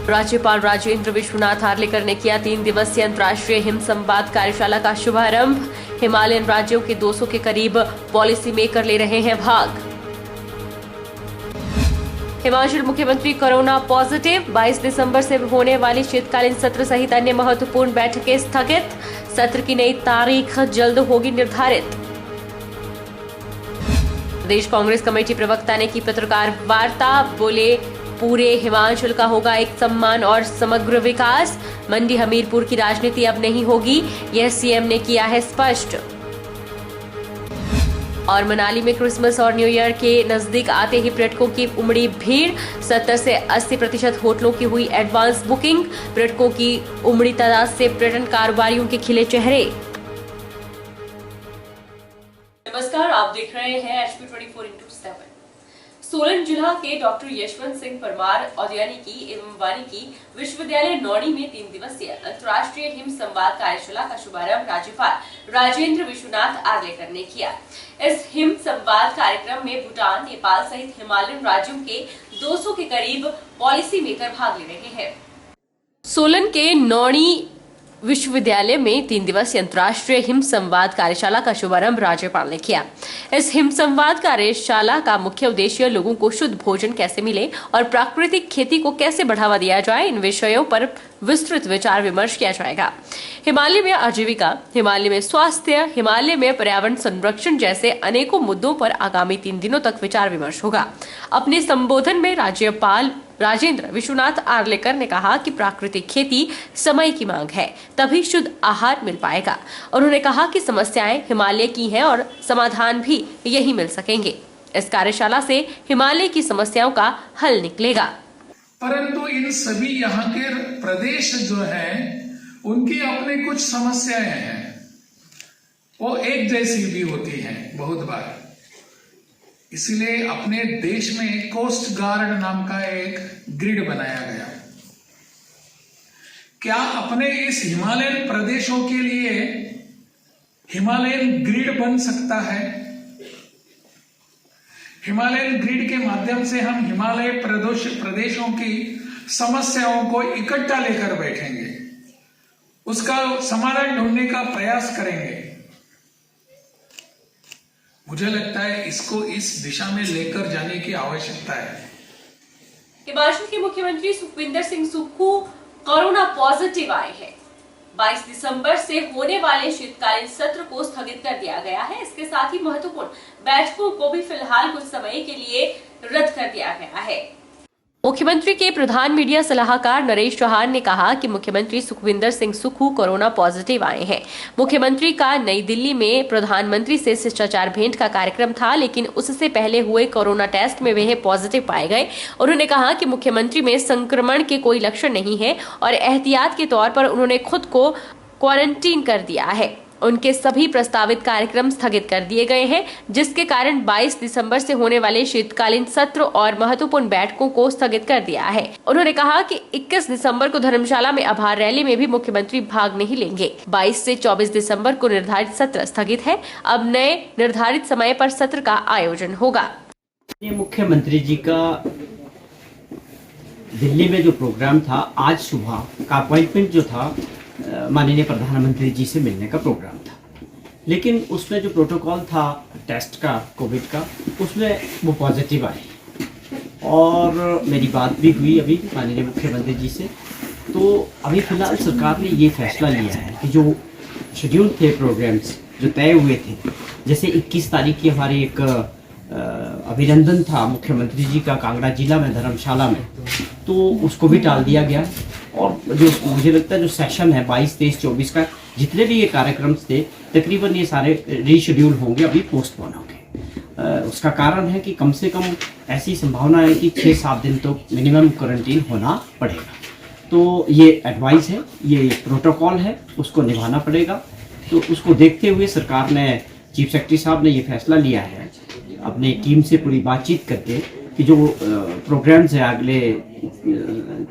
राज्यपाल राजेंद्र विश्वनाथ आर्लेकर ने किया 3 दिवसीय अंतर्राष्ट्रीय हिम संवाद कार्यशाला का शुभारंभ। हिमालयन राज्यों के 200 के करीब पॉलिसी मेकर ले रहे हैं भाग। हिमाचल मुख्यमंत्री कोरोना पॉजिटिव। 22 दिसंबर से होने वाली शीतकालीन सत्र सहित अन्य महत्वपूर्ण बैठकें स्थगित। सत्र की नई तारीख जल्द होगी निर्धारित। प्रदेश कांग्रेस कमेटी प्रवक्ता ने की पत्रकार वार्ता, बोले पूरे हिमाचल का होगा एक सम्मान और समग्र विकास। मंडी हमीरपुर की राजनीति अब नहीं होगी, यह सीएम ने किया है स्पष्ट। और मनाली में क्रिसमस और न्यू ईयर के नजदीक आते ही पर्यटकों की उमड़ी भीड़। 70 से 80% होटलों की हुई एडवांस बुकिंग। पर्यटकों की उमड़ी तादाद से पर्यटन कारोबारियों के खिले चेहरे। नमस्कार, आप देख रहे हैं HP 24x7। सोलन जिला के डॉक्टर यशवंत सिंह परमार औद्यानिकी एवं वानिकी विश्वविद्यालय नौणी में 3 दिवसीय अंतर्राष्ट्रीय हिम संवाद कार्यशाला का शुभारंभ राज्यपाल राजेंद्र विश्वनाथ आर्लेकर ने किया। इस हिम संवाद कार्यक्रम में भूटान, नेपाल सहित हिमालयन राज्यों के 200 के करीब पॉलिसी मेकर भाग ले रहे हैं। सोलन के नौणी विश्वविद्यालय में 3 दिवसीय अंतर्राष्ट्रीय हिम संवाद कार्यशाला का शुभारंभ राज्यपाल ने किया। इस हिम संवाद कार्यशाला का मुख्य उद्देश्य लोगों को शुद्ध भोजन कैसे मिले और प्राकृतिक खेती को कैसे बढ़ावा दिया जाए, इन विषयों पर विस्तृत विचार विमर्श किया जाएगा। हिमालय में आजीविका, हिमालय में स्वास्थ्य, हिमालय में पर्यावरण संरक्षण जैसे अनेकों मुद्दों पर आगामी 3 दिनों तक विचार विमर्श होगा। अपने संबोधन में राज्यपाल राजेंद्र विश्वनाथ आर्लेकर ने कहा कि प्राकृतिक खेती समय की मांग है, तभी शुद्ध आहार मिल पाएगा। उन्होंने कहा कि समस्याएं हिमालय की हैं और समाधान भी यही मिल सकेंगे। इस कार्यशाला से हिमालय की समस्याओं का हल निकलेगा। परंतु इन सभी यहाँ के प्रदेश जो है उनकी अपनी कुछ समस्याएं हैं, वो एक जैसी भी होती हैं बहुत बार। इसलिए अपने देश में कोस्ट गार्ड नाम का एक ग्रिड बनाया गया। क्या अपने इस हिमालयन प्रदेशों के लिए हिमालयन ग्रिड बन सकता है? हिमालयन ग्रिड के माध्यम से हम हिमालय प्रदेशों की समस्याओं को इकट्ठा लेकर बैठेंगे, उसका समाधान ढूंढने का प्रयास करेंगे। मुझे लगता है इसको इस दिशा में लेकर जाने की आवश्यकता है। हिमाचल के मुख्यमंत्री सुखविंदर सिंह सुक्खू कोरोना पॉजिटिव आए हैं। 22 दिसंबर से होने वाले शीतकालीन सत्र को स्थगित कर दिया गया है। इसके साथ ही महत्वपूर्ण बैठकों को भी फिलहाल कुछ समय के लिए रद्द कर दिया गया है। मुख्यमंत्री के प्रधान मीडिया सलाहकार नरेश चौहान ने कहा कि मुख्यमंत्री सुखविंदर सिंह सुक्खू कोरोना पॉजिटिव आए हैं। मुख्यमंत्री का नई दिल्ली में प्रधानमंत्री से शिष्टाचार भेंट का कार्यक्रम था, लेकिन उससे पहले हुए कोरोना टेस्ट में वे पॉजिटिव पाए गए। उन्होंने कहा कि मुख्यमंत्री में संक्रमण के कोई लक्षण नहीं है और एहतियात के तौर पर उन्होंने खुद को क्वारंटीन कर दिया है। उनके सभी प्रस्तावित कार्यक्रम स्थगित कर दिए गए हैं, जिसके कारण 22 दिसंबर से होने वाले शीतकालीन सत्र और महत्वपूर्ण बैठकों को स्थगित कर दिया है। उन्होंने कहा कि 21 दिसंबर को धर्मशाला में आभार रैली में भी मुख्यमंत्री भाग नहीं लेंगे। 22 से 24 दिसंबर को निर्धारित सत्र स्थगित है। अब नए निर्धारित समय पर सत्र का आयोजन होगा। ये मुख्यमंत्री जी का दिल्ली में जो प्रोग्राम था, आज सुबह का अपॉइंटमेंट जो था माननीय प्रधानमंत्री जी से मिलने का प्रोग्राम था, लेकिन उसमें जो प्रोटोकॉल था टेस्ट का, कोविड का, उसमें वो पॉजिटिव आए और मेरी बात भी हुई अभी माननीय मुख्यमंत्री जी से। तो अभी फिलहाल सरकार ने ये फैसला लिया है कि जो शेड्यूल थे प्रोग्राम्स जो तय हुए थे, जैसे 21 तारीख की हमारी एक अभिनंदन था मुख्यमंत्री जी का कांगड़ा जिला में धर्मशाला में, तो उसको भी टाल दिया गया। और जो मुझे लगता है जो सेशन है 22, 23, 24 का, जितने भी ये कार्यक्रम थे तकरीबन ये सारे रीशेड्यूल होंगे, अभी पोस्टपोन होंगे। उसका कारण है कि कम से कम ऐसी संभावना है कि 6-7 दिन तो मिनिमम क्वारंटीन होना पड़ेगा। तो ये एडवाइस है, ये प्रोटोकॉल है, उसको निभाना पड़ेगा। तो उसको देखते हुए सरकार ने, चीफ सेक्रेटरी साहब ने ये फैसला लिया है अपने टीम से पूरी बातचीत करके कि जो प्रोग्राम्स है अगले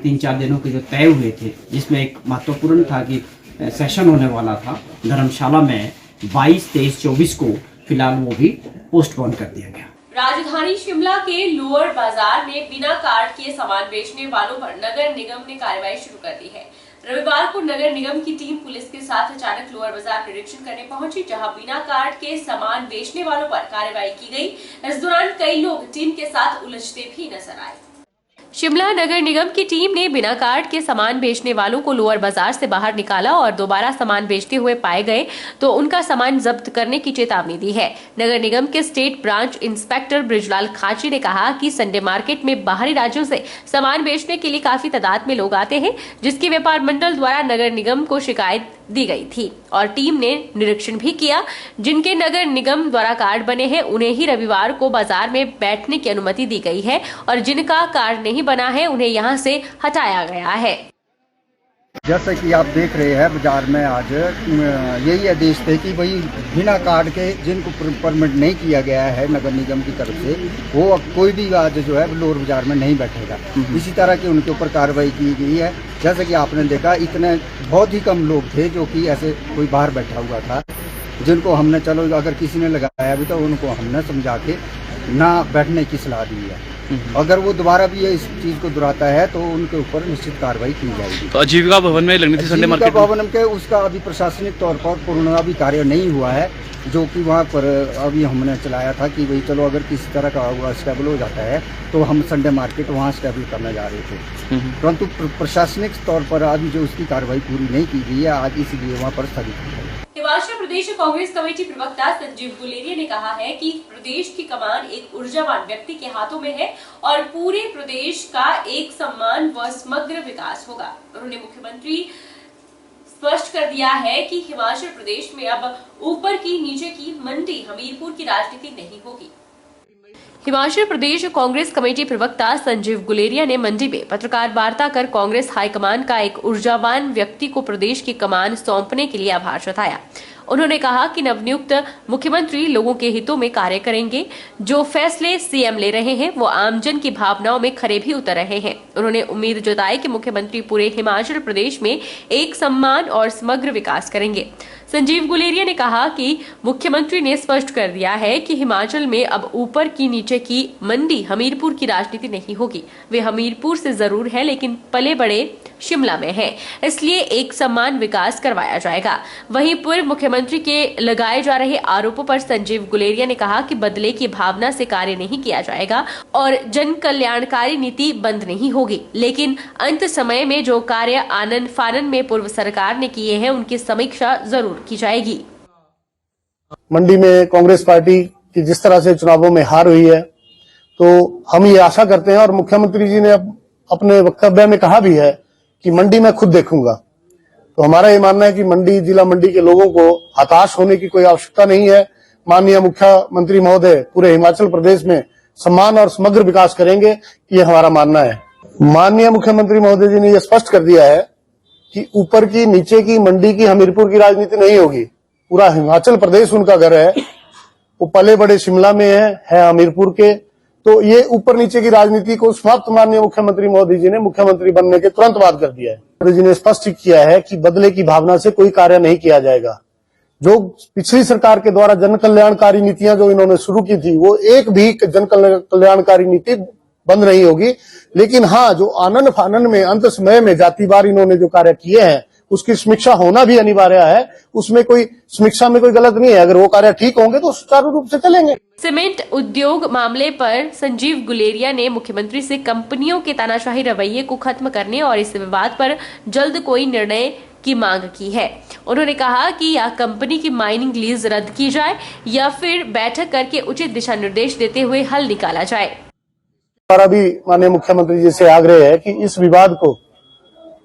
3-4 दिनों के जो तय हुए थे, जिसमें एक महत्वपूर्ण था कि सेशन होने वाला था धर्मशाला में 22, 23, 24 को, फिलहाल वो भी पोस्टपोन कर दिया गया। राजधानी शिमला के लोअर बाजार में बिना कार्ड के सामान बेचने वालों पर नगर निगम ने कार्रवाई शुरू कर दी है। रविवार को नगर निगम की टीम पुलिस के साथ अचानक लोअर बाजार निरीक्षण करने पहुंची, जहां बिना कार्ड के सामान बेचने वालों पर कार्रवाई की गई। इस दौरान कई लोग टीम के साथ उलझते भी नजर आए। शिमला नगर निगम की टीम ने बिना कार्ड के सामान बेचने वालों को लोअर बाजार से बाहर निकाला और दोबारा सामान बेचते हुए पाए गए तो उनका सामान जब्त करने की चेतावनी दी है। नगर निगम के state branch inspector Brijlal Khachi ने कहा कि संडे मार्केट में बाहरी राज्यों से सामान बेचने के लिए काफी तादाद में लोग आते हैं, जिसकी व्यापार मंडल द्वारा नगर निगम को शिकायत दी गई थी और टीम ने निरीक्षण भी किया। जिनके नगर निगम द्वारा कार्ड बने हैं उन्हें ही रविवार को बाजार में बैठने की अनुमति दी गई है और जिनका कार्ड नहीं बना है उन्हें यहां से हटाया गया है। जैसे कि आप देख रहे हैं बाजार में आज यही आदेश थे कि भाई बिना कार्ड के जिनको परमिट नहीं किया गया है नगर निगम की तरफ से, वो कोई भी आज जो है लोअर बाजार में नहीं बैठेगा। इसी तरह की उनके ऊपर कार्रवाई की गई है। जैसे कि आपने देखा इतने बहुत ही कम लोग थे जो कि ऐसे कोई बाहर बैठा हुआ था, जिनको हमने चलो अगर किसी ने लगाया भी तो उनको हमने समझा के ना बैठने की सलाह दी है। अगर वो दोबारा भी इस चीज को दोहराता है तो उनके ऊपर निश्चित कार्रवाई की जाएगी। तो आजीविका भवन में लगनी थी संडे मार्केट भवन के उसका अभी प्रशासनिक तौर पर पूर्ण अभी कार्य नहीं हुआ है, जो कि वहाँ पर अभी हमने चलाया था कि भाई चलो अगर किसी तरह का हुआ स्टेबल हो जाता है तो हम संडे मार्केट वहाँ स्टेबल करने जा रहे थे, परंतु प्रशासनिक तौर पर अभी जो उसकी कार्रवाई पूरी नहीं की गई है आज, इसलिए वहाँ पर स्थगित है। हिमाचल प्रदेश कांग्रेस कमेटी प्रवक्ता संजीव गुलेरिया ने कहा है कि प्रदेश की कमान एक ऊर्जावान व्यक्ति के हाथों में है और पूरे प्रदेश का एक समान व समग्र विकास होगा। उन्होंने मुख्यमंत्री स्पष्ट कर दिया है कि हिमाचल प्रदेश में अब ऊपर की नीचे की मंडी हमीरपुर की राजनीति नहीं होगी। हिमाचल प्रदेश कांग्रेस कमेटी प्रवक्ता संजीव गुलेरिया ने मंडी में पत्रकार वार्ता कर कांग्रेस हाईकमान का एक ऊर्जावान व्यक्ति को प्रदेश की कमान सौंपने के लिए आभार जताया। उन्होंने कहा कि नवनियुक्त मुख्यमंत्री लोगों के हितों में कार्य करेंगे। जो फैसले सीएम ले रहे हैं वो आमजन की भावनाओं में खरे भी उतर रहे हैं। उन्होंने उम्मीद जताई कि मुख्यमंत्री पूरे हिमाचल प्रदेश में एक समान और समग्र विकास करेंगे। संजीव गुलेरिया ने कहा कि मुख्यमंत्री ने स्पष्ट कर दिया है कि हिमाचल में अब ऊपर की नीचे की मंडी हमीरपुर की राजनीति नहीं होगी। वे हमीरपुर से जरूर है लेकिन पले बड़े शिमला में है, इसलिए एक समान विकास करवाया जाएगा। वहीं पूर्व मुख्यमंत्री के लगाए जा रहे आरोपों पर संजीव गुलेरिया ने कहा कि बदले की भावना से कार्य नहीं किया जाएगा और जन कल्याणकारी नीति बंद नहीं होगी, लेकिन अंत समय में जो कार्य आनन फानन में पूर्व सरकार ने किए हैं उनकी समीक्षा जरूर की जाएगी। मंडी में कांग्रेस पार्टी की जिस तरह से चुनावों में हार हुई है, तो हम ये आशा करते हैं और मुख्यमंत्री जी ने अपने वक्तव्य में कहा भी है कि मंडी में खुद देखूंगा। तो हमारा ये मानना है कि मंडी जिला मंडी के लोगों को हताश होने की कोई आवश्यकता नहीं है। माननीय मुख्यमंत्री महोदय पूरे हिमाचल प्रदेश में समान और समग्र विकास करेंगे, ये हमारा मानना है। माननीय मुख्यमंत्री महोदय जी ने यह स्पष्ट कर दिया है कि ऊपर की नीचे की मंडी की हमीरपुर की राजनीति नहीं होगी। पूरा हिमाचल प्रदेश उनका घर है, वो पले बड़े शिमला में है हमीरपुर के। तो ये ऊपर नीचे की राजनीति को समाप्त माननीय मुख्यमंत्री मोदी जी ने मुख्यमंत्री बनने के तुरंत बाद कर दिया है। मोदी जी ने स्पष्ट किया है कि बदले की भावना से कोई कार्य नहीं किया जाएगा। जो पिछली सरकार के द्वारा जन कल्याणकारी नीतियां जो इन्होंने शुरू की थी, वो एक भी जन कल्याणकारी नीति बंद नहीं होगी। लेकिन हाँ, जो आनन फानन में अंत समय में जातिवार इन्होंने जो कार्य किए हैं उसकी समीक्षा होना भी अनिवार्य है। उसमें कोई समीक्षा में कोई गलत नहीं है। अगर वो कार्य ठीक होंगे तो सुचारू रूप से चलेंगे। सीमेंट उद्योग मामले पर संजीव गुलेरिया ने मुख्यमंत्री से कंपनियों के तानाशाही रवैये को खत्म करने और इस विवाद पर जल्द कोई निर्णय की मांग की है। उन्होंने कहा कि या कंपनी की माइनिंग लीज रद्द की जाए या फिर बैठक करके उचित दिशा निर्देश देते हुए हल निकाला जाए। हमारा भी माननीय मुख्यमंत्री जी से आग्रह है कि इस विवाद को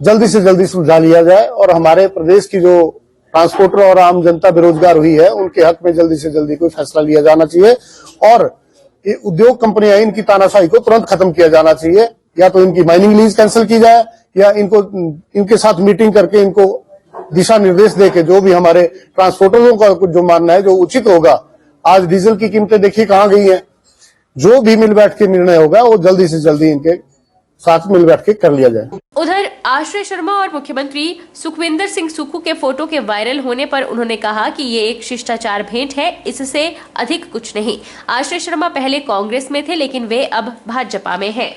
जल्दी से जल्दी सुलझा लिया जाए और हमारे प्रदेश की जो ट्रांसपोर्टर और आम जनता बेरोजगार हुई है उनके हक में जल्दी से जल्दी कोई फैसला लिया जाना चाहिए और ये उद्योग कंपनियां इनकी तानाशाही को तुरंत खत्म किया जाना चाहिए। या तो इनकी माइनिंग लीज कैंसिल की जाए या इनके साथ मीटिंग करके इनको दिशा निर्देश देके जो भी हमारे ट्रांसपोर्टरों का जो मानना है जो उचित होगा। आज डीजल की कीमतें देखिए कहाँ गई हैं। जो भी मिल बैठ के निर्णय होगा वो जल्दी से जल्दी इनके साथ मिल बैठ के कर लिया जाए। उधर आश्रय शर्मा और मुख्यमंत्री सुखविंदर सिंह सुक्खू के फोटो के वायरल होने पर उन्होंने कहा कि ये एक शिष्टाचार भेंट है, इससे अधिक कुछ नहीं। आश्रय शर्मा पहले कांग्रेस में थे, लेकिन वे अब भाजपा में हैं।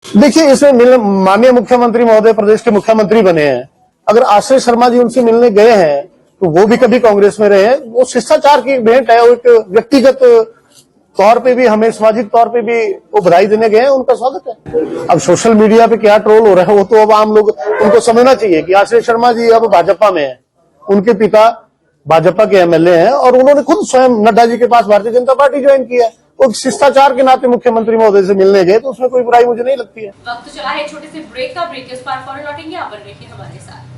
देखिए, इसमें माननीय मुख्यमंत्री महोदय प्रदेश के मुख्यमंत्री बने हैं। अगर आश्रय शर्मा जी उनसे मिलने गए हैं तो वो भी कभी कांग्रेस में रहे हैं। वो शिष्टाचार की भेंट है, वो एक व्यक्तिगत तौर पे भी, हमें सामाजिक तौर पे भी वो बधाई देने गए हैं, उनका स्वागत है। अब सोशल मीडिया पे क्या ट्रोल हो रहा है वो तो अब आम लोग, उनको समझना चाहिए कि आश्रय शर्मा जी अब भाजपा में है। उनके पिता भाजपा के एमएलए हैं और उन्होंने खुद स्वयं नड्डा जी के पास भारतीय जनता पार्टी ज्वाइन की है। वो शिष्टाचार के नाते मुख्यमंत्री महोदय से मिलने गए तो उसमें कोई बुराई मुझे नहीं लगती है। वक्त चला है छोटे से ब्रेक का। ब्रेक के उस पार फौरन लौटेंगे, आप बने रहिए हमारे साथ।